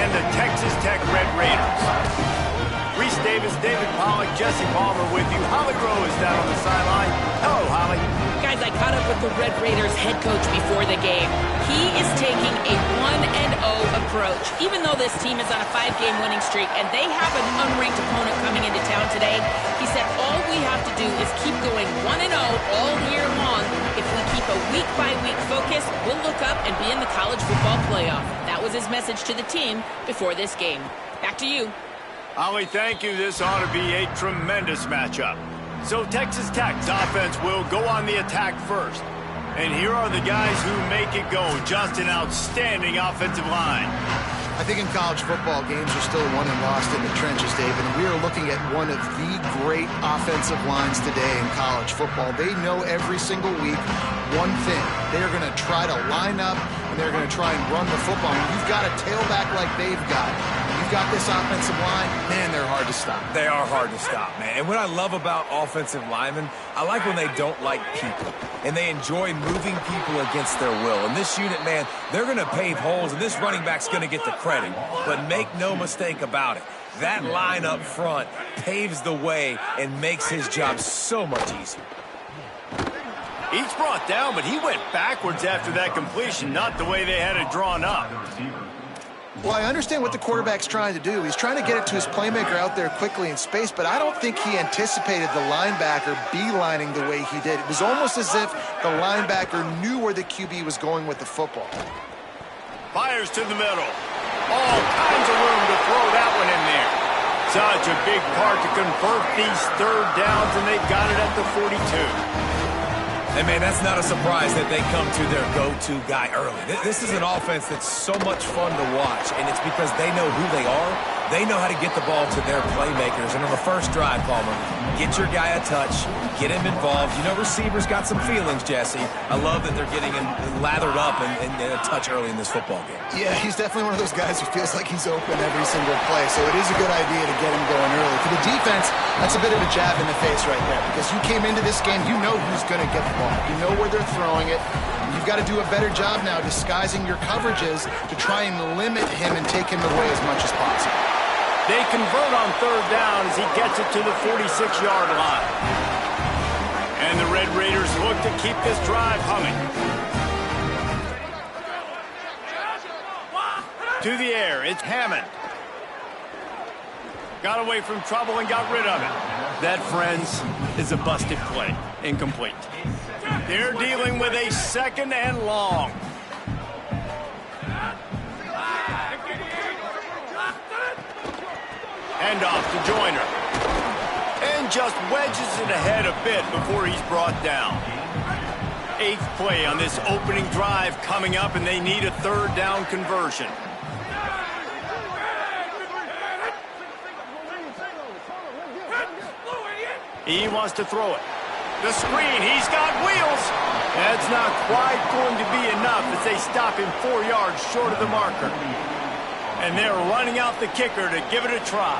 and the Texas Tech Red Raiders. Reese Davis, David Pollack, Jesse Palmer with you. Holly Rowe is down on the sideline. Hello, Holly. Guys, I caught up with the Red Raiders head coach before the game. He is taking a 1-0 approach, even though this team is on a 5-game winning streak and they have an unranked opponent coming into town today. He said all we have to do is keep going 1-0 all year long. If we keep a week-by-week focus, we'll look up and be in the college football playoff. That was his message to the team before this game. Back to you. Holly, thank you. This ought to be a tremendous matchup. So Texas Tech's offense will go on the attack first. And here are the guys who make it go. Just an outstanding offensive line. I think in college football, games are still won and lost in the trenches, David. And we are looking at one of the great offensive lines today in college football. They know every single week one thing. They are going to try to line up, and they're going to try and run the football. When you've got a tailback like they've got, you've got this offensive line, man, they're hard to stop. They are hard to stop, man. And what I love about offensive linemen, I like when they don't like people, and they enjoy moving people against their will. And this unit, man, they're going to pave holes, and this running back's going to get the credit. But make no mistake about it, that line up front paves the way and makes his job so much easier. He's brought down, but he went backwards after that completion, not the way they had it drawn up. Well, I understand what the quarterback's trying to do. He's trying to get it to his playmaker out there quickly in space, but I don't think he anticipated the linebacker beelining the way he did. It was almost as if the linebacker knew where the QB was going with the football. Fires to the middle. All kinds of room to throw that one in there. Such a big part to convert these third downs, and they've got it at the 42. And, man, that's not a surprise that they come to their go-to guy early. This is an offense that's so much fun to watch, and it's because they know who they are. They know how to get the ball to their playmakers. And on the first drive, Palmer, get your guy a touch, get him involved. You know, receivers got some feelings, Jesse. I love that they're getting him lathered up and a touch early in this football game. Yeah, he's definitely one of those guys who feels like he's open every single play, so it is a good idea to get him going early. For the defense, that's a bit of a jab in the face right there, because you came into this game, you know who's going to get the ball. You know where they're throwing it. You've got to do a better job now disguising your coverages to try and limit him and take him away as much as possible. They convert on third down as he gets it to the 46-yard line. And the Red Raiders look to keep this drive humming. To the air, it's Hammond. Got away from trouble and got rid of it. That, friends, is a busted play. Incomplete. They're dealing with a second and long. Hand off to Joyner. And just wedges it ahead a bit before he's brought down. 8th play on this opening drive coming up, and they need a third down conversion. He wants to throw it. The screen, he's got wheels. That's not quite going to be enough as they stop him 4 yards short of the marker. And they're running out the kicker to give it a try.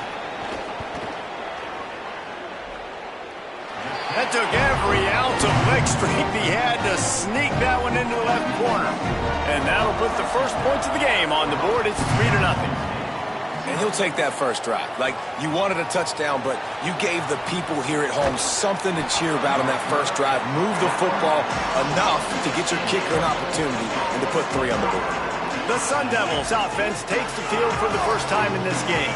That took every ounce of leg strength he had to sneak that one into the left corner. And that'll put the first points of the game on the board. It's 3-0. And he'll take that first drive. Like, you wanted a touchdown, but you gave the people here at home something to cheer about on that first drive. Move the football enough to get your kicker an opportunity and to put 3 on the board. The Sun Devils offense takes the field for the first time in this game.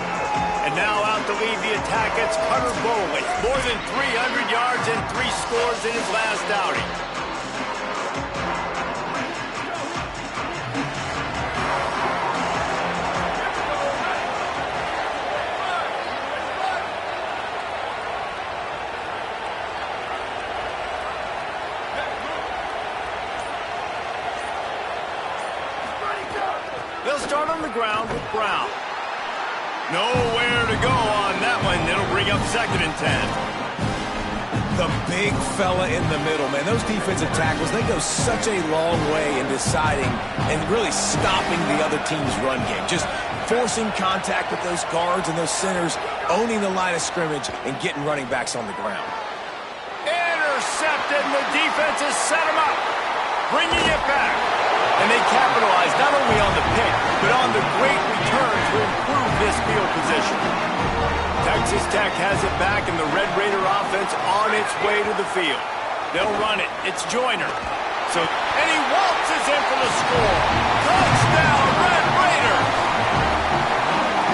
And now out to lead the attack, it's Hunter Bowley. More than 300 yards and 3 scores in his last outing. They'll start on the ground with Brown. Nowhere to go on that one. It'll bring up 2nd and 10. The big fella in the middle, man. Those defensive tackles, they go such a long way in deciding and really stopping the other team's run game. Just forcing contact with those guards and those centers, owning the line of scrimmage, and getting running backs on the ground. Intercepted, and the defense has set him up. Bringing it back. And they capitalize not only on the pick, but on the great returns where has it back, and the Red Raider offense on its way to the field. They'll run it. It's Joyner. And he waltzes in for the score. Touchdown, Red Raiders!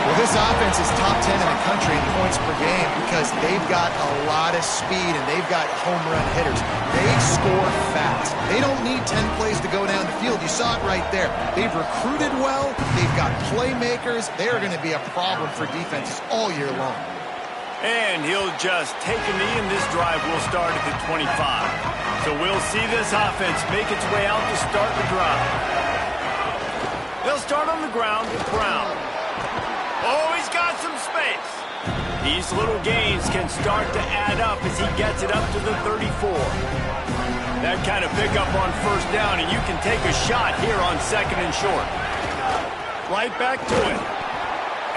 Well, this offense is top 10 in the country in points per game because they've got a lot of speed and they've got home run hitters. They score fast. They don't need 10 plays to go down the field. You saw it right there. They've recruited well. They've got playmakers. They're going to be a problem for defenses all year long. And he'll just take a knee, and this drive will start at the 25. So we'll see this offense make its way out to start the drive. They'll start on the ground with Brown. Oh, he's got some space. These little gains can start to add up as he gets it up to the 34. That kind of pickup on first down, and you can take a shot here on second and short. Right back to it.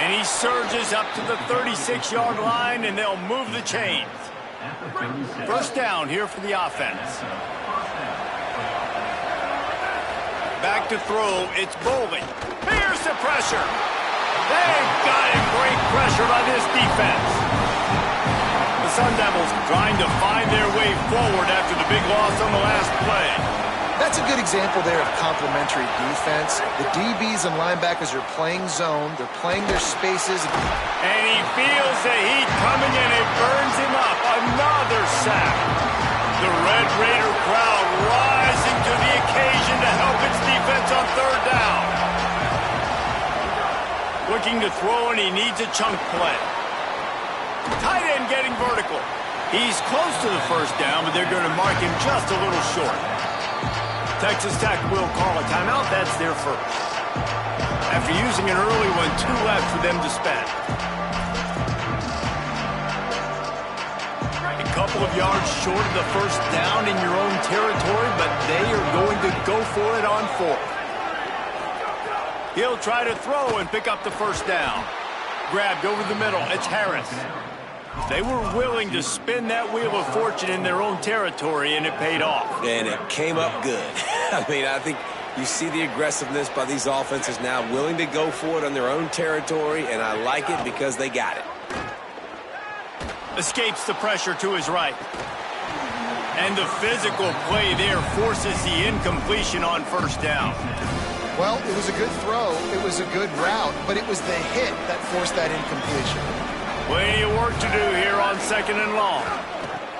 And he surges up to the 36-yard line, and they'll move the chains. First down here for the offense. Back to throw, it's Boley. Here's the pressure. They've got him. Great pressure by this defense. The Sun Devils trying to find their way forward after the big loss on the last play. That's a good example there of complementary defense. The DBs and linebackers are playing zone. They're playing their spaces. And he feels the heat coming in. It burns him up. Another sack. The Red Raider crowd rising to the occasion to help its defense on third down. Looking to throw, and he needs a chunk play. Tight end getting vertical. He's close to the first down, but they're going to mark him just a little short. Texas Tech will call a timeout. That's their first. After using an early one, 2 left for them to spend. A couple of yards short of the first down in your own territory, but they are going to go for it on 4th. He'll try to throw and pick up the first down. Grabbed over the middle. It's Harris. They were willing to spin that wheel of fortune in their own territory, and it paid off. And it came up good. I mean, I think you see the aggressiveness by these offenses now, willing to go for it on their own territory, and I like it because they got it. Escapes the pressure to his right. And the physical play there forces the incompletion on first down. Well, it was a good throw. It was a good route, but it was the hit that forced that incompletion. Plenty of work to do here on second and long.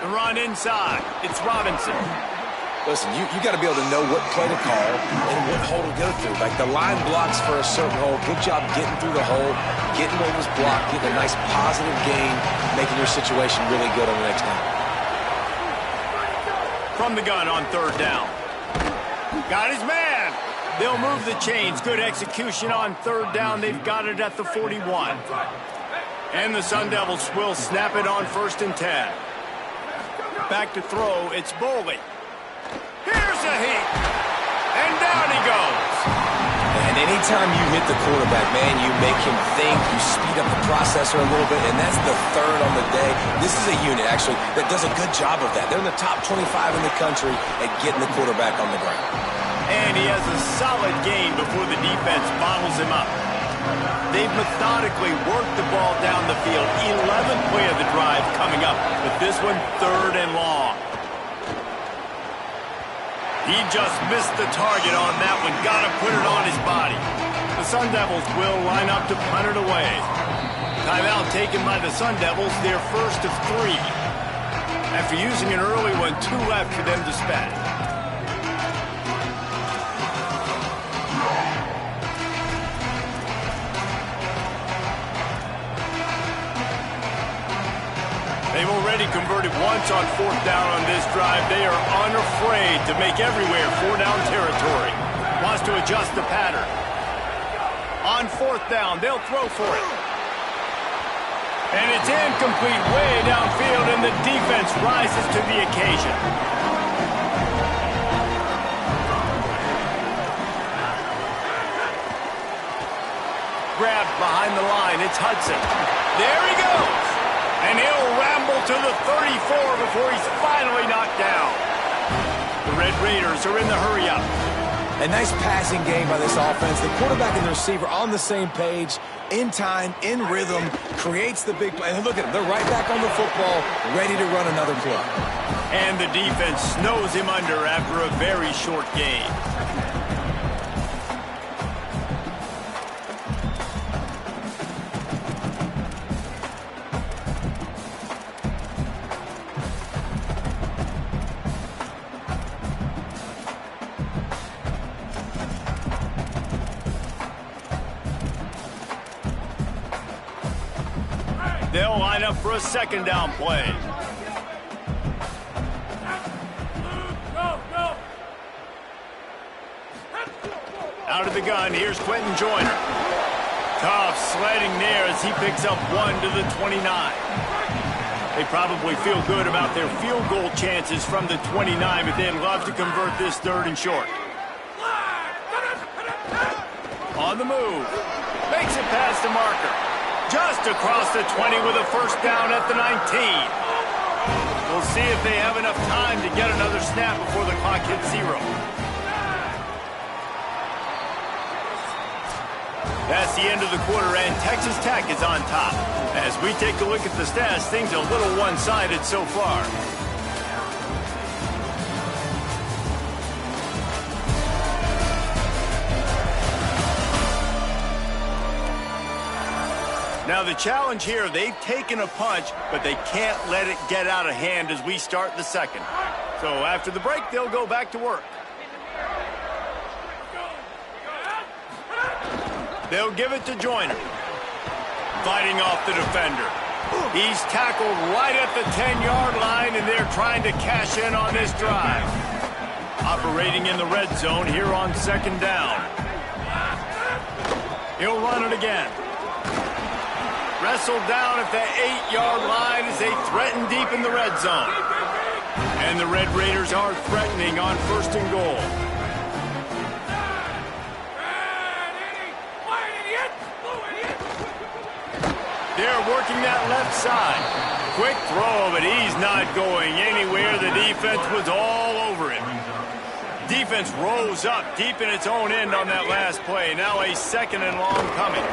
The run inside. It's Robinson. Listen, you got to be able to know what play to call and what hole to go through. Like the line blocks for a certain hole. Good job getting through the hole, getting what was blocked, getting a nice positive gain, making your situation really good on the next down. From the gun on third down. Got his man. They'll move the chains. Good execution on third down. They've got it at the 41. And the Sun Devils will snap it on 1st and 10. Back to throw, it's Boley. Here's a heat. And down he goes. And anytime you hit the quarterback, man, you make him think, you speed up the processor a little bit, and that's the 3rd on the day. This is a unit, actually, that does a good job of that. They're in the top 25 in the country at getting the quarterback on the ground. And he has a solid gain before the defense bottles him up. They've methodically worked the ball down the field. 11th play of the drive coming up, but this one 3rd and long. He just missed the target on that one. Got to put it on his body. The Sun Devils will line up to punt it away. Timeout taken by the Sun Devils, their first of 3. After using an early one, 2 left for them to spend. They've already converted once on 4th down on this drive. They are unafraid to make everywhere 4-down territory. Wants to adjust the pattern. On 4th down, they'll throw for it. And it's incomplete way downfield, and the defense rises to the occasion. Grabbed behind the line, it's Hudson. There he goes. And he'll ramble to the 34 before he's finally knocked down. The Red Raiders are in the hurry-up. A nice passing game by this offense. The quarterback and the receiver on the same page, in time, in rhythm, creates the big play. And look at them. They're right back on the football, ready to run another play. And the defense snows him under after a very short game. They'll line up for a second down play. Out of the gun, here's Quentin Joyner. Tough sledding there as he picks up 1 to the 29. They probably feel good about their field goal chances from the 29, but they'd love to convert this 3rd and short. On the move. Makes it past the marker. Just across the 20 with a first down at the 19. We'll see if they have enough time to get another snap before the clock hits 0. That's the end of the quarter, and Texas Tech is on top. As we take a look at the stats, things are a little one-sided so far. Now the challenge here, they've taken a punch, but they can't let it get out of hand as we start the second. So after the break, they'll go back to work. They'll give it to Joyner. Fighting off the defender. He's tackled right at the 10-yard line, and they're trying to cash in on this drive. Operating in the red zone here on second down. He'll run it again. Wrestled down at the 8-yard line as they threaten deep in the red zone. And the Red Raiders are threatening on 1st and goal. They're working that left side. Quick throw, but he's not going anywhere. The defense was all over him. Defense rose up deep in its own end on that last play. Now a 2nd and long coming.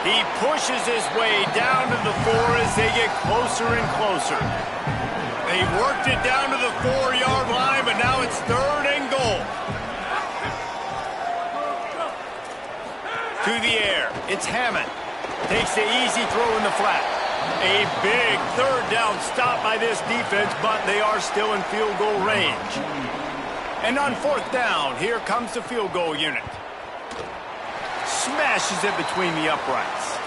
He pushes his way down to the 4 as they get closer and closer. They worked it down to the 4-yard line, but now it's 3rd and goal. To the air, it's Hammond. Takes the easy throw in the flat. A big 3rd down stop by this defense, but they are still in field goal range. And on 4th down, here comes the field goal unit. Smashes it between the uprights.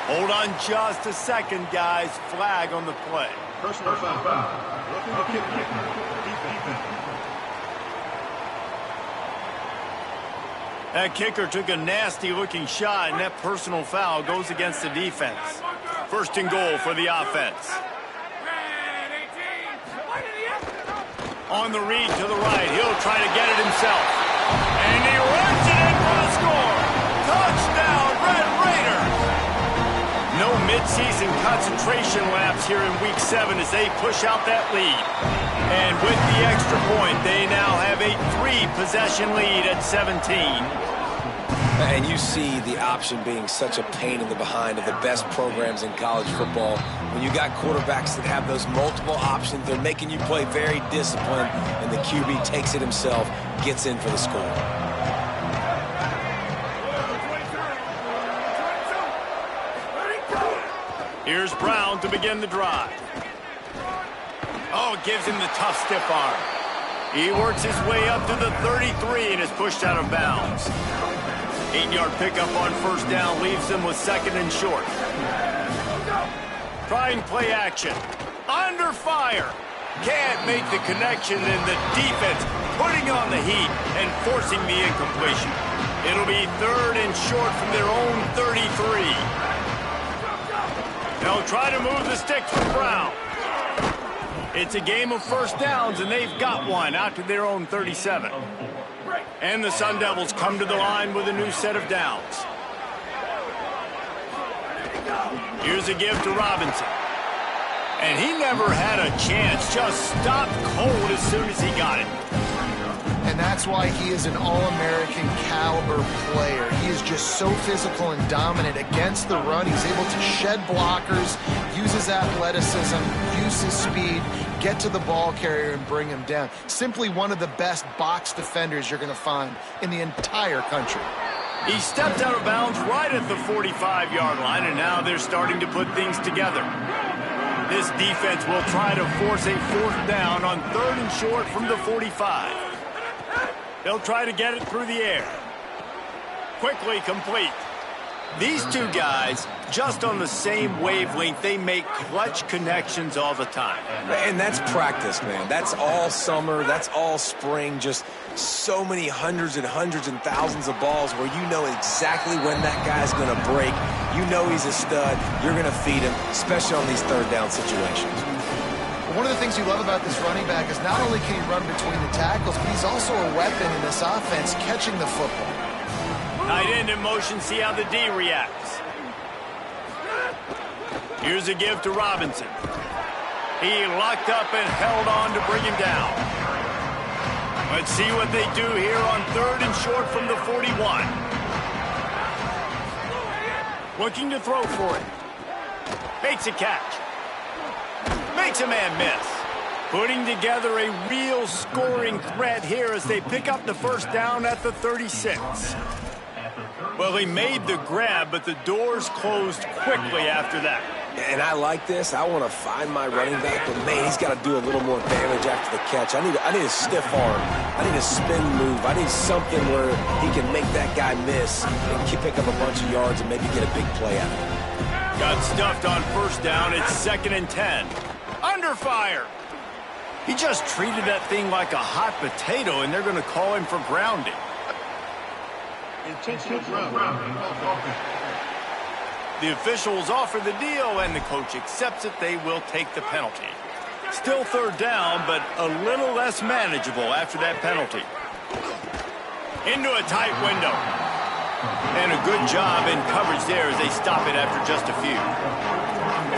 Hold on just a second, guys. Flag on the play. Personal foul. That kicker took a nasty-looking shot, and that personal foul goes against the defense. 1st and goal for the offense. On the read to the right. He'll try to get it himself. And he runs it in for the score. Touchdown, Red Raiders! No midseason concentration laps here in Week 7 as they push out that lead. And with the extra point, they now have a 3-possession lead at 17. And you see the option being such a pain in the behind of the best programs in college football. When you got quarterbacks that have those multiple options, they're making you play very disciplined, and the QB takes it himself, gets in for the score. Here's Brown to begin the drive. Oh, gives him the tough stiff arm. He works his way up to the 33 and is pushed out of bounds. 8-yard pickup on 1st down leaves them with 2nd and short. Trying play action. Under fire. Can't make the connection, and the defense putting on the heat and forcing the incompletion. It'll be 3rd and short from their own 33. They'll try to move the sticks with Brown. It's a game of 1st downs, and they've got one out to their own 37. And the Sun Devils come to the line with a new set of downs. Here's a give to Robinson. And he never had a chance, just stopped cold as soon as he got it. And that's why he is an All-American caliber player. He is just so physical and dominant against the run. He's able to shed blockers, use his athleticism, use his speed, get to the ball carrier and bring him down. Simply one of the best box defenders you're going to find in the entire country. He stepped out of bounds right at the 45-yard line, and now they're starting to put things together. This defense will try to force a 4th down on 3rd and short from the 45. They'll try to get it through the air. Quickly complete. These two guys, just on the same wavelength, they make clutch connections all the time. And that's practice, man. That's all summer. That's all spring. Just so many hundreds and thousands of balls where you know exactly when that guy's going to break. You know he's a stud. You're going to feed him, especially on these 3rd down situations. One of the things you love about this running back is not only can he run between the tackles, but he's also a weapon in this offense catching the football. Tight end in motion, see how the D reacts. Here's a give to Robinson. He locked up and held on to bring him down. Let's see what they do here on 3rd and short from the 41. Looking to throw for it. Makes a catch. Makes a man miss. Putting together a real scoring threat here as they pick up the 1st down at the 36. Well, he made the grab, but the doors closed quickly after that. And I like this. I want to find my running back, but man, he's got to do a little more damage after the catch. I need a stiff arm. I need a spin move. I need something where he can make that guy miss and pick up a bunch of yards and maybe get a big play out of it. Got stuffed on 1st down. It's 2nd and 10. Under fire. He just treated that thing like a hot potato, and they're going to call him for grounding. The officials offer the deal, and the coach accepts it. They will take the penalty. Still 3rd down, but a little less manageable after that penalty. Into a tight window. And a good job in coverage there as they stop it after just a few.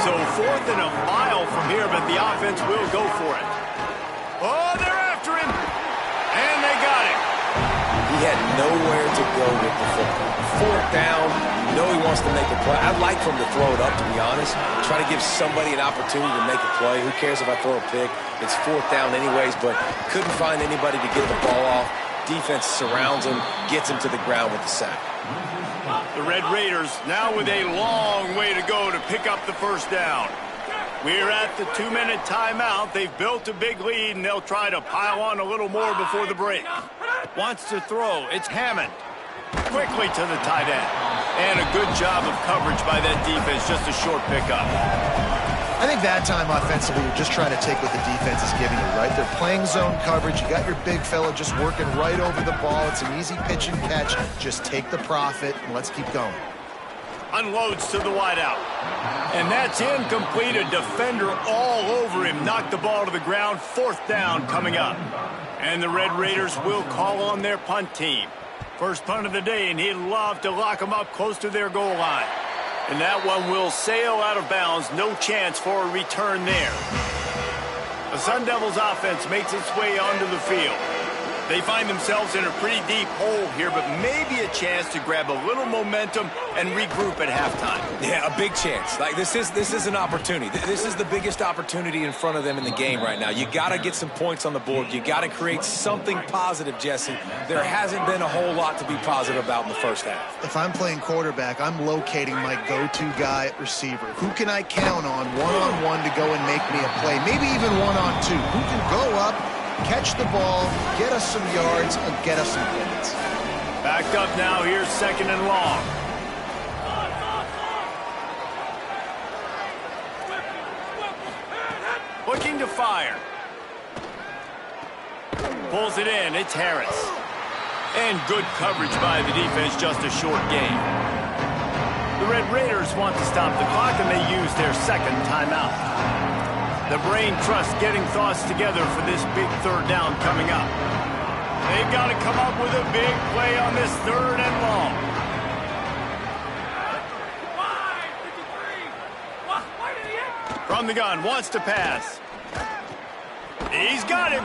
So 4th and a mile from here, but the offense will go for it. Oh, they're after him. And they got him. He had nowhere to go with the football. 4th down, you know he wants to make a play. I'd like for him to throw it up, to be honest. Try to give somebody an opportunity to make a play. Who cares if I throw a pick? It's 4th down anyways, but couldn't find anybody to get the ball off. Defense surrounds him, gets him to the ground with the sack. The Red Raiders now with a long way to go to pick up the 1st down. We're at the 2-minute timeout. They've built a big lead, and they'll try to pile on a little more before the break. Wants to throw. It's Hammond. Quickly to the tight end. And a good job of coverage by that defense. Just a short pickup. I think that time offensively, you're just trying to take what the defense is giving you, right? They're playing zone coverage. You got your big fella just working right over the ball. It's an easy pitch and catch. Just take the profit, and let's keep going. Unloads to the wideout. And that's incomplete. A defender all over him. Knocked the ball to the ground. 4th down coming up. And the Red Raiders will call on their punt team. First punt of the day, and he'd love to lock them up close to their goal line. And that one will sail out of bounds. No chance for a return there. The Sun Devils offense makes its way onto the field. They find themselves in a pretty deep hole here, but maybe a chance to grab a little momentum and regroup at halftime. Yeah, a big chance. Like this is an opportunity. This is the biggest opportunity in front of them in the game right now. You got to get some points on the board. You got to create something positive, Jesse. There hasn't been a whole lot to be positive about in the 1st half. If I'm playing quarterback, I'm locating my go-to guy at receiver. Who can I count on one-on-one to go and make me a play? Maybe even one-on-two. Who can go up, catch the ball, get us some yards, and get us some points. Backed up now. Here's 2nd and long. Looking to fire. Pulls it in. It's Harris. And good coverage by the defense. Just a short gain. The Red Raiders want to stop the clock, and they use their 2nd timeout. The brain trust getting thoughts together for this big 3rd down coming up. They've got to come up with a big play on this 3rd and long. From the gun, wants to pass. He's got him.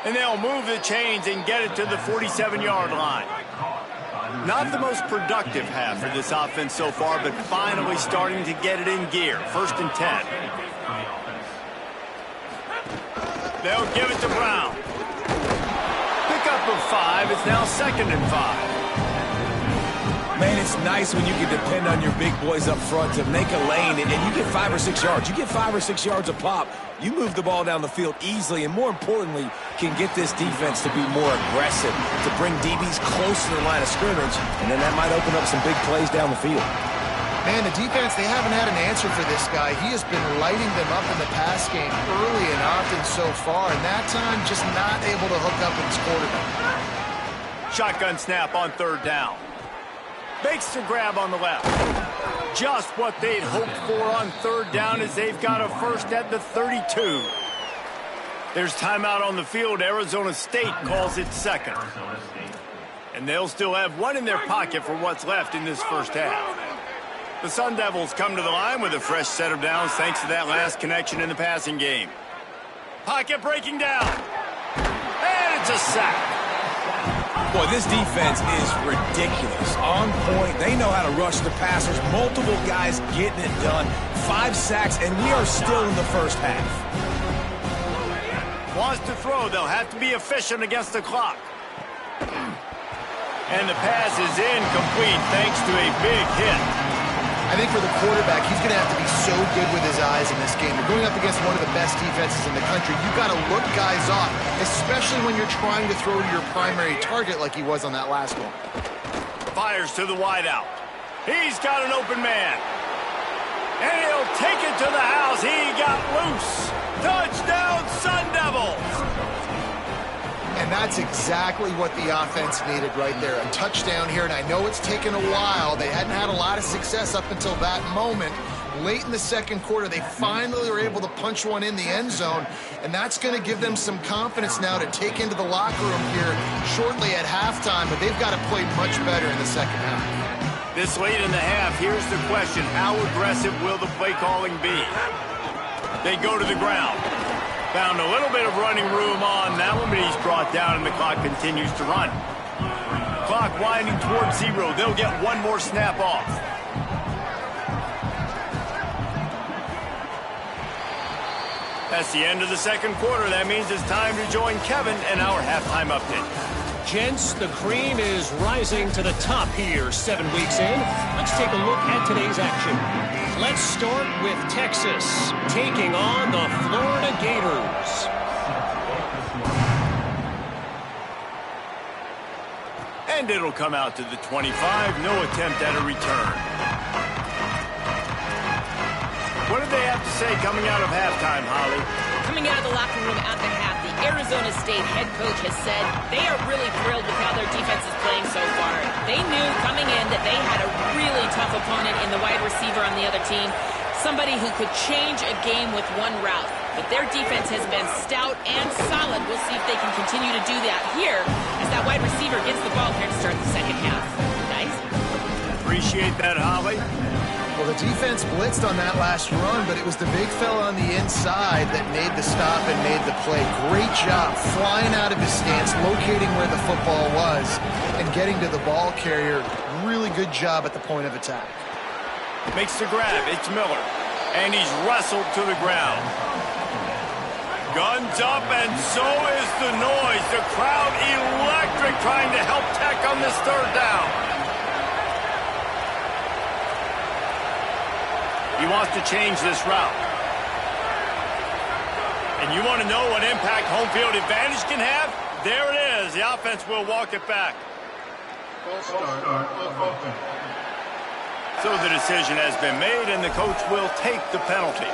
And they'll move the chains and get it to the 47-yard line. Not the most productive half for this offense so far, but finally starting to get it in gear. 1st and 10. They'll give it to Brown. Pickup of 5. It's now 2nd and 5. Man, it's nice when you can depend on your big boys up front to make a lane, and you get 5 or 6 yards. You get 5 or 6 yards a pop. You move the ball down the field easily, and more importantly, can get this defense to be more aggressive, to bring DBs close to the line of scrimmage, and then that might open up some big plays down the field. Man, the defense, they haven't had an answer for this guy. He has been lighting them up in the pass game early and often so far, and that time just not able to hook up with his quarterback. Shotgun snap on 3rd down. Makes the grab on the left. Just what they'd hoped for on 3rd down as they've got a first at the 32. There's timeout on the field. Arizona State calls it 2nd. And they'll still have 1 in their pocket for what's left in this first half. The Sun Devils come to the line with a fresh set of downs thanks to that last connection in the passing game. Pocket breaking down. And it's a sack. Boy, this defense is ridiculous. On point. They know how to rush the passers. Multiple guys getting it done. 5 sacks, and we are still in the first half. Wants to throw. They'll have to be efficient against the clock. And the pass is incomplete thanks to a big hit. I think for the quarterback, he's going to have to be so good with his eyes in this game. You're going up against one of the best defenses in the country. You've got to look guys off, especially when you're trying to throw to your primary target like he was on that last one. Fires to the wideout. He's got an open man. And he'll take it to the house. He got loose. Touchdown, Sun Devils. And that's exactly what the offense needed right there. A touchdown here, and I know it's taken a while. They hadn't had a lot of success up until that moment. Late in the second quarter, they finally were able to punch one in the end zone, and that's going to give them some confidence now to take into the locker room here shortly at halftime, but they've got to play much better in the second half. This late in the half, here's the question. How aggressive will the play calling be? They go to the ground. Found a little bit of running room on that one, but he's brought down, and the clock continues to run. Clock winding towards 0. They'll get 1 more snap off. That's the end of the second quarter. That means it's time to join Kevin and our halftime update. Gents, the cream is rising to the top here 7 weeks in. Let's take a look at today's action. Let's start with Texas taking on the Florida Gators. And it'll come out to the 25. No attempt at a return. What did they have to say coming out of halftime, Holly? Coming out of the locker room at the half, the Arizona State head coach has said they are really thrilled with how their defense is playing so far. They knew coming in that they had a really tough opponent in the wide receiver on the other team, somebody who could change a game with one route. But their defense has been stout and solid. We'll see if they can continue to do that here as that wide receiver gets the ball here to start the second half. Nice. Appreciate that, Holly. Well, the defense blitzed on that last run, but it was the big fella on the inside that made the stop and made the play. Great job flying out of his stance, locating where the football was, and getting to the ball carrier. Really good job at the point of attack. Makes the grab. It's Miller. And he's wrestled to the ground. Guns up, and so is the noise. The crowd electric trying to help Tech on this 3rd down. He wants to change this route. And you want to know what impact home field advantage can have? There it is. The offense will walk it back. So the decision has been made, and the coach will take the penalty.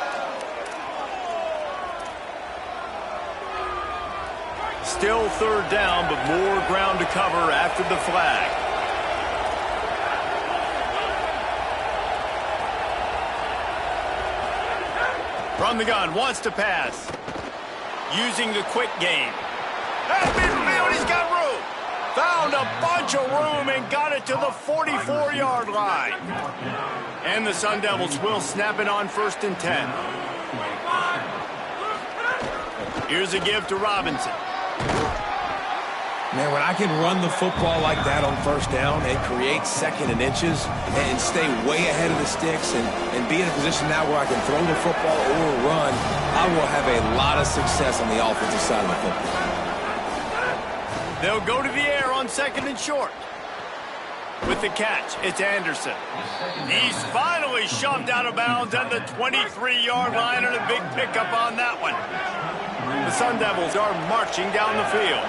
Still 3rd down, but more ground to cover after the flag. From the gun, wants to pass. Using the quick game. At midfield, he's got room. Found a bunch of room and got it to the 44-yard line. And the Sun Devils will snap it on 1st and 10. Here's a give to Robinson. Man, when I can run the football like that on first down and create second and inches and stay way ahead of the sticks and be in a position now where I can throw the football or run, I will have a lot of success on the offensive side of the football. They'll go to the air on second and short. With the catch, it's Anderson. He's finally shoved out of bounds at the 23-yard line, and a big pickup on that one. The Sun Devils are marching down the field.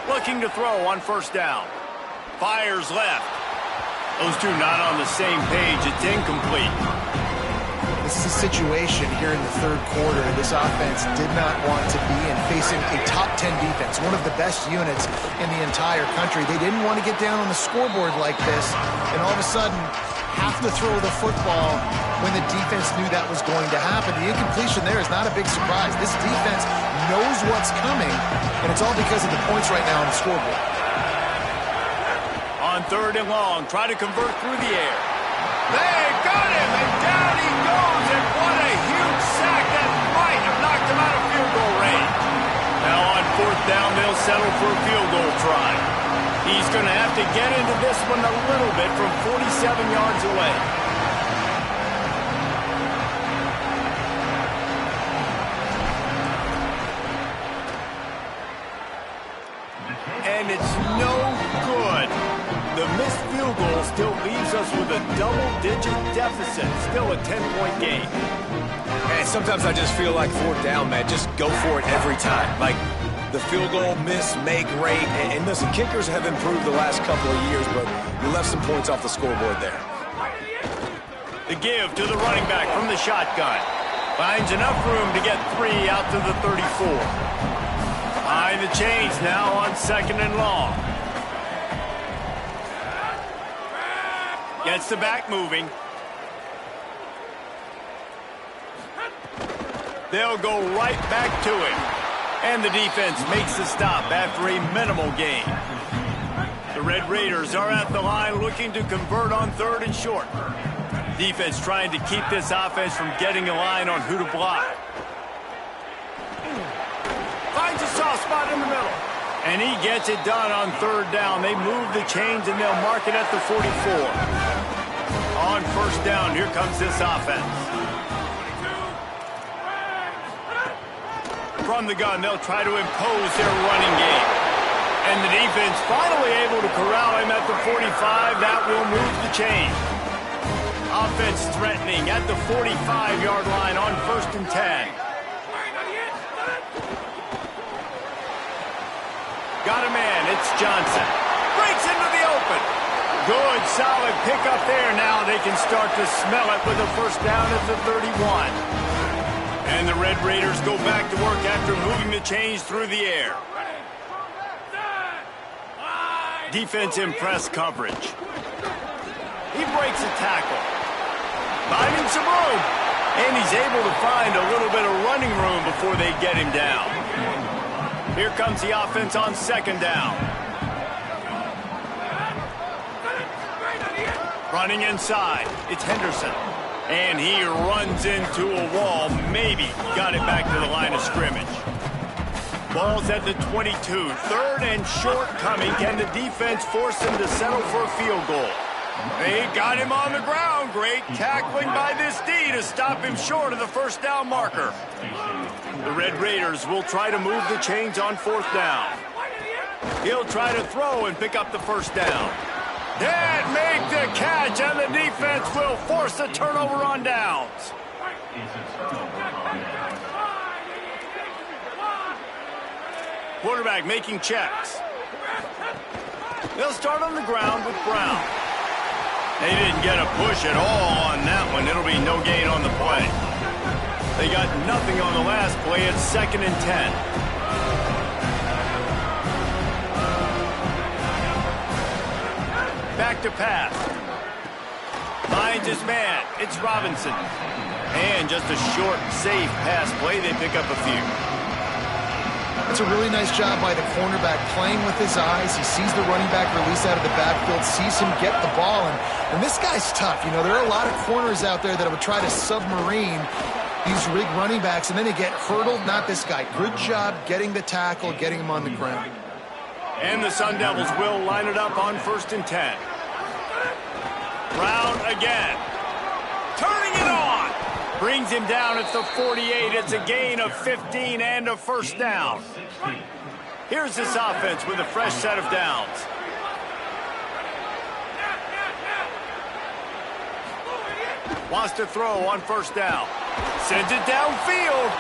Looking to throw on first down. Fires left. Those two not on the same page. It's incomplete. This is a situation here in the third quarter this offense did not want to be in, facing a top 10 defense, one of the best units in the entire country. They didn't want to get down on the scoreboard like this, and all of a sudden have to throw the football when the defense knew that was going to happen. The incompletion there is not a big surprise. This defense knows what's coming, and it's all because of the points right now on the scoreboard. On third and long, try to convert through the air. They got him, and down he goes, and what a huge sack that might have knocked him out of field goal range. Now on fourth down, they'll settle for a field goal try. He's going to have to get into this one a little bit from 47 yards away. And it's no good. The missed field goal still leaves us with a double-digit deficit. Still a 10-point game. And sometimes I just feel like fourth down, man, just go for it every time. Like, the field goal, miss, make, rate. And listen, kickers have improved the last couple of years, but you left some points off the scoreboard there. The give to the running back from the shotgun. Finds enough room to get 3 out to the 34. Behind the chains now on second and long. Gets the back moving. They'll go right back to him. And the defense makes the stop after a minimal gain. The Red Raiders are at the line looking to convert on third and short. Defense trying to keep this offense from getting a line on who to block. Finds a soft spot in the middle. And he gets it done on third down. They move the chains and they'll mark it at the 44. On first down, here comes this offense. From the gun, they'll try to impose their running game. And the defense finally able to corral him at the 45. That will move the chain. Offense threatening at the 45-yard line on first and 10. Got a man, it's Johnson. Breaks into the open. Good, solid pickup there. Now they can start to smell it with a first down at the 31. And the Red Raiders go back to work after moving the chains through the air. Defense in press coverage. He breaks a tackle. Finding some room. And he's able to find a little bit of running room before they get him down. Here comes the offense on second down. Running inside. It's Henderson. And he runs into a wall. Maybe got it back to the line of scrimmage. Ball's at the 22. Third and short coming. Can the defense force him to settle for a field goal? They got him on the ground. Great tackling by this D to stop him short of the first down marker. The Red Raiders will try to move the chains on fourth down. He'll try to throw and pick up the first down. Dad make the catch, and the defense will force the turnover on downs. Quarterback making checks. They'll start on the ground with Brown. They didn't get a push at all on that one. It'll be no gain on the play. They got nothing on the last play. It's second and 10. Back to pass. Finds his man. It's Robinson. And just a short, safe pass play. They pick up a few. It's a really nice job by the cornerback playing with his eyes. He sees the running back release out of the backfield, sees him get the ball. And this guy's tough. You know, there are a lot of corners out there that would try to submarine these rig running backs, and then they get hurdled. Not this guy. Good job getting the tackle, getting him on the ground. And the Sun Devils will line it up on 1st and 10. Brown again. Turning it on. Brings him down at the 48. It's a gain of 15 and a first down. Here's this offense with a fresh set of downs. Wants to throw on 1st down. Sends it downfield.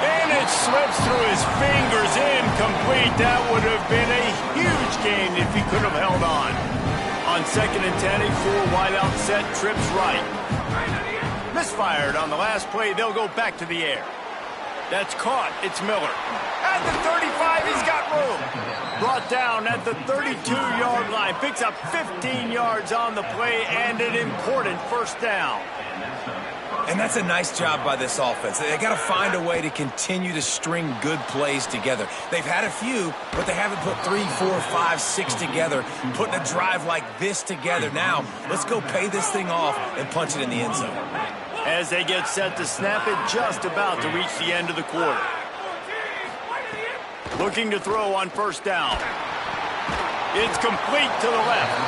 And it slips through his fingers, incomplete. That would have been a huge gain if he could have held on. On 2nd and 10, a 4-wide-out set, trips right. Misfired on the last play. They'll go back to the air. That's caught. It's Miller. At the 35, he's got room. Brought down at the 32-yard line. Picks up 15 yards on the play and an important first down. And that's a nice job by this offense. They got to find a way to continue to string good plays together. They've had a few, but they haven't put 3, 4, 5, 6 together, putting a drive like this together. Now, let's go pay this thing off and punch it in the end zone. As they get set to snap it, just about to reach the end of the quarter. Looking to throw on 1st down. It's complete to the left.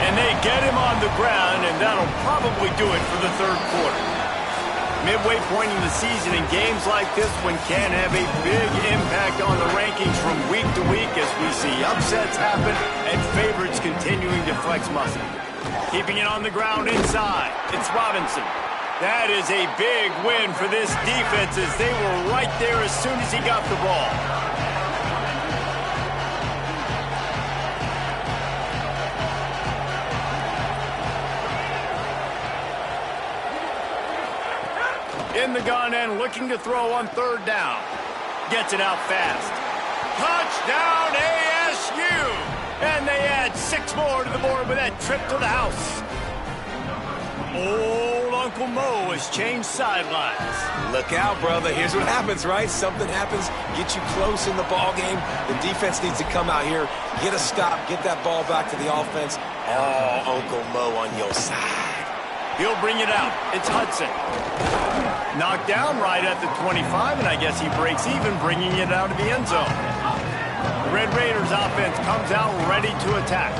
And they get him on the ground, and that'll probably do it for the 3rd quarter. Midway point in the season, in games like this one can have a big impact on the rankings from week to week as we see upsets happen and favorites continuing to flex muscle. Keeping it on the ground inside, it's Robinson. That is a big win for this defense as they were right there as soon as he got the ball. In the gun and looking to throw on 3rd down. Gets it out fast. Touchdown ASU! And they add 6 more to the board with that trip to the house. Old Uncle Mo has changed sidelines. Look out, brother. Here's what happens, right? Something happens, get you close in the ball game. The defense needs to come out here, get a stop, get that ball back to the offense. Oh, Uncle Mo on your side. He'll bring it out. It's Hudson. Knocked down right at the 25, and I guess he breaks even, bringing it out of the end zone. The Red Raiders offense comes out ready to attack.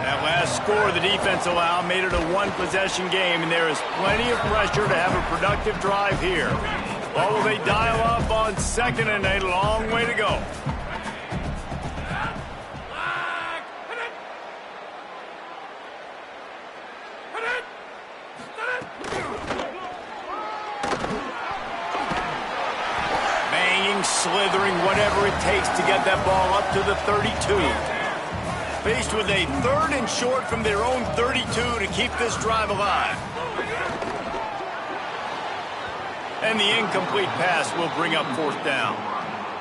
That last score the defense allowed made it a 1-possession game, and there is plenty of pressure to have a productive drive here. Well, will they dial up on 2nd and a long way to go? Slithering, whatever it takes to get that ball up to the 32. Faced with a 3rd and short from their own 32 to keep this drive alive. And the incomplete pass will bring up 4th down.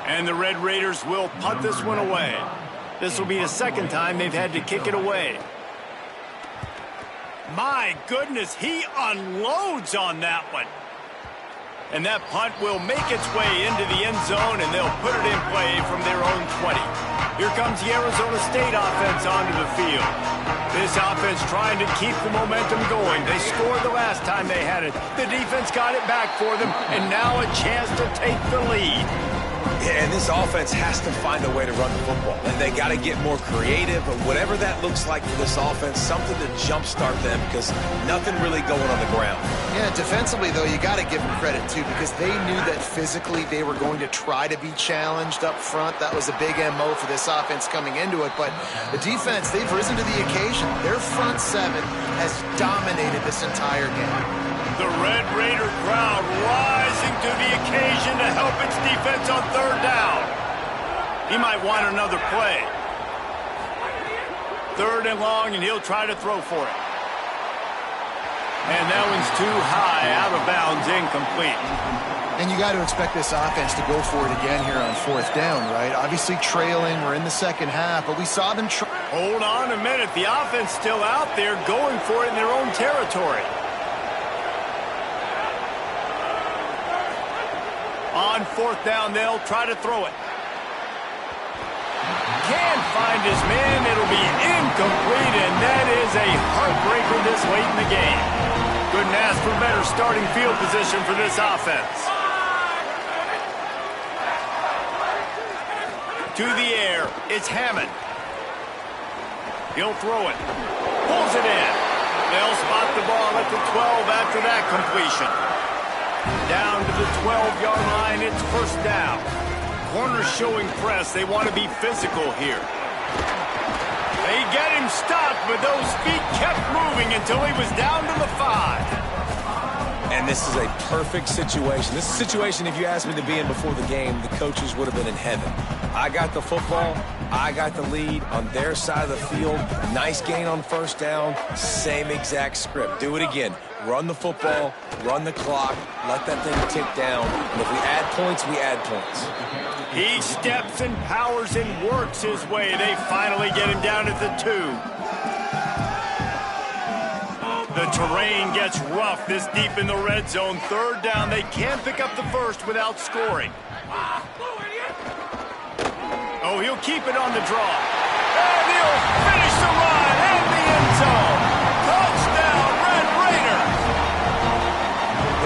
And the Red Raiders will punt this one away. This will be the 2nd time they've had to kick it away. My goodness, he unloads on that one. And that punt will make its way into the end zone, and they'll put it in play from their own 20. Here comes the Arizona State offense onto the field. This offense trying to keep the momentum going. They scored the last time they had it. The defense got it back for them, and now a chance to take the lead. Yeah, and this offense has to find a way to run the football. And they got to get more creative, but whatever that looks like for this offense, something to jumpstart them because nothing really going on the ground. Yeah, defensively, though, you got to give them credit, too, because they knew that physically they were going to try to be challenged up front. That was a big MO for this offense coming into it. But the defense, they've risen to the occasion. Their front 7 has dominated this entire game. The Red Raider crowd rising to the occasion to help its defense on 3rd down. He might want another play. 3rd and long, and he'll try to throw for it. And that one's too high, out of bounds, incomplete. And you got to expect this offense to go for it again here on 4th down, right? Obviously trailing, we're in the 2nd half, but we saw them try. Hold on a minute, the offense still out there going for it in their own territory. On 4th down, they'll try to throw it. Can't find his man. It'll be incomplete, and that is a heartbreaker this late in the game. Couldn't ask for better starting field position for this offense. To the air, it's Hammond. He'll throw it. Pulls it in. They'll spot the ball at the 12 after that completion. Down to the 12-yard line, it's first down. Corners showing press. They want to be physical here. They get him stopped, but those feet kept moving until he was down to the 5. And this is a perfect situation. This is a situation, if you asked me to be in before the game, the coaches would have been in heaven. I got the football. I got the lead on their side of the field. Nice gain on first down. Same exact script. Do it again. Run the football, run the clock, let that thing tick down. And if we add points, we add points. He steps and powers and works his way. They finally get him down at the 2. The terrain gets rough this deep in the red zone. Third down, they can't pick up the first without scoring. Oh, he'll keep it on the draw. And he'll finish the run in the end zone. Touchdown, Red Raider.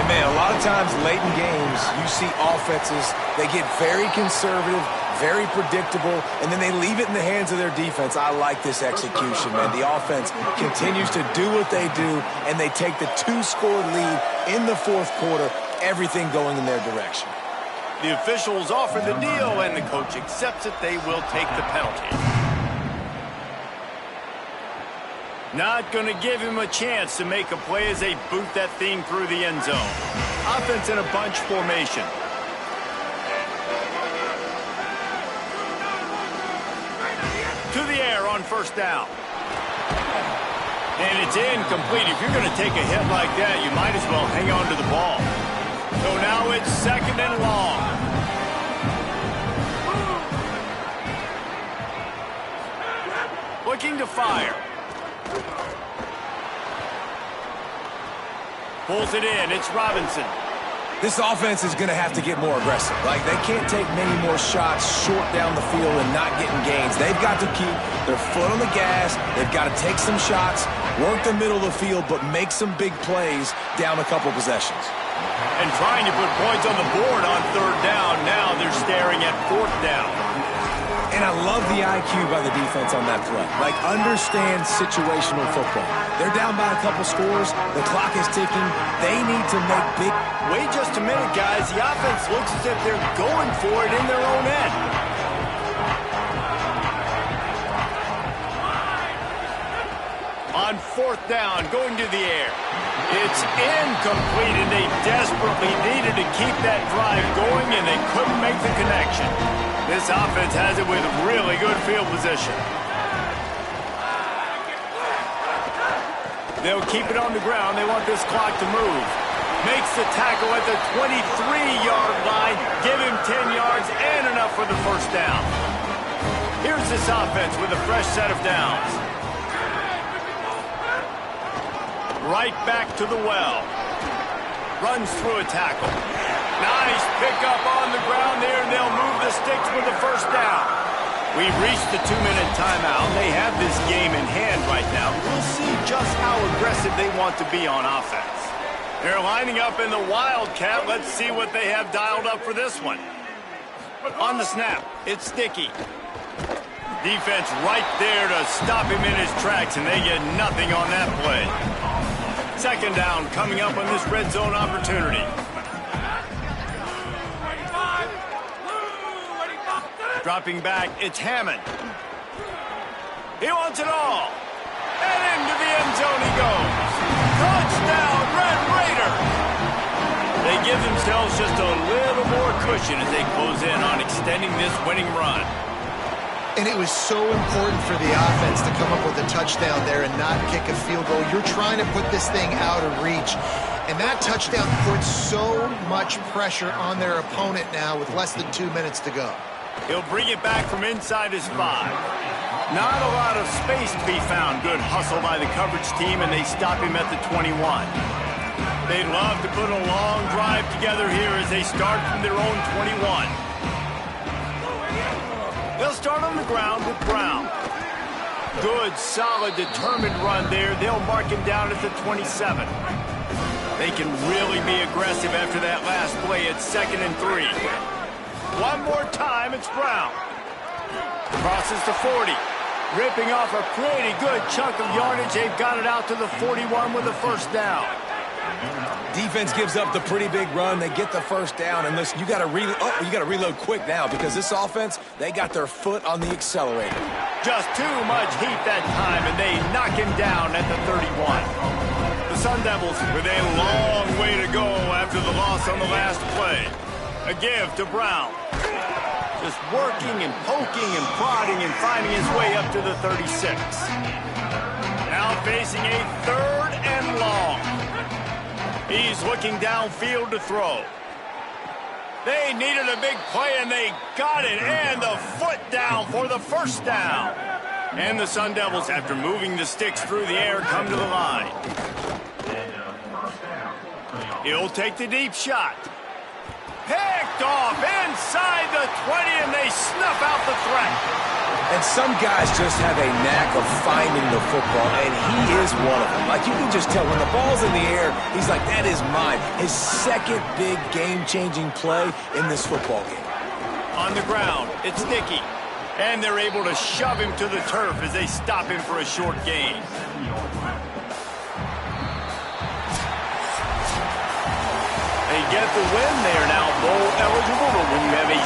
And man, a lot of times late in games, you see offenses, they get very conservative, very predictable, and then they leave it in the hands of their defense. I like this execution, man. The offense continues to do what they do, and they take the 2-score lead in the fourth quarter, everything going in their direction. The officials offer the deal, and the coach accepts it. They will take the penalty. Not going to give him a chance to make a play as they boot that thing through the end zone. Offense in a bunch formation. To the air on first down. And it's incomplete. If you're going to take a hit like that, you might as well hang on to the ball. So now it's second and long. Looking to fire. Pulls it in. It's Robinson. This offense is going to have to get more aggressive. Like, they can't take many more shots short down the field and not getting gains. They've got to keep their foot on the gas. They've got to take some shots, work the middle of the field, but make some big plays down a couple possessions. And trying to put points on the board on third down. Now they're staring at fourth down. And I love the IQ by the defense on that play. Like, understand situational football. They're down by a couple scores. The clock is ticking. They need to make big... Wait just a minute, guys. The offense looks as if they're going for it in their own end. On fourth down, going to the air. It's incomplete, and they desperately needed to keep that drive going, and they couldn't make the connection. This offense has it with really good field position. They'll keep it on the ground. They want this clock to move. Makes the tackle at the 23-yard line. Give him 10 yards and enough for the first down. Here's this offense with a fresh set of downs. Right back to the well. Runs through a tackle. Nice pickup on the ground there. They'll move the sticks with the first down. We've reached the 2-minute timeout. They have this game in hand right now. We'll see just how aggressive they want to be on offense. They're lining up in the Wildcat. Let's see what they have dialed up for this one. On the snap, it's Sticky. Defense right there to stop him in his tracks, and they get nothing on that play. Second down coming up on this red zone opportunity. Dropping back, it's Hammond. He wants it all. And into the end zone he goes. Touchdown, Red Raiders! They give themselves just a little more cushion as they close in on extending this winning run. And it was so important for the offense to come up with a touchdown there and not kick a field goal. You're trying to put this thing out of reach. And that touchdown puts so much pressure on their opponent now with less than 2 minutes to go. He'll bring it back from inside his 5. Not a lot of space to be found. Good hustle by the coverage team, and they stop him at the 21. They'd love to put a long drive together here as they start from their own 21. They'll start on the ground with Brown. Good, solid, determined run there. They'll mark him down at the 27. They can really be aggressive after that last play at 2nd and 3. One more time, it's Brown. Crosses to 40. Ripping off a pretty good chunk of yardage. They've got it out to the 41 with a first down. Defense gives up the pretty big run. They get the first down. And listen, you got to reload quick now because this offense, they got their foot on the accelerator. Just too much heat that time, and they knock him down at the 31. The Sun Devils with a long way to go after the loss on the last play. A give to Brown. Just working and poking and prodding and finding his way up to the 36. Now facing a 3rd and long. He's looking downfield to throw. They needed a big play, and they got it. And the foot down for the first down. And the Sun Devils, after moving the sticks through the air, come to the line. He'll take the deep shot. Picked off inside the 20, and they snuff out the threat. And some guys just have a knack of finding the football, and he is one of them. Like, you can just tell when the ball's in the air, he's like, that is mine. His second big game-changing play in this football game. On the ground, it's Nicky. And they're able to shove him to the turf as they stop him for a short gain. They get the win. They are now bowl eligible, but when you have a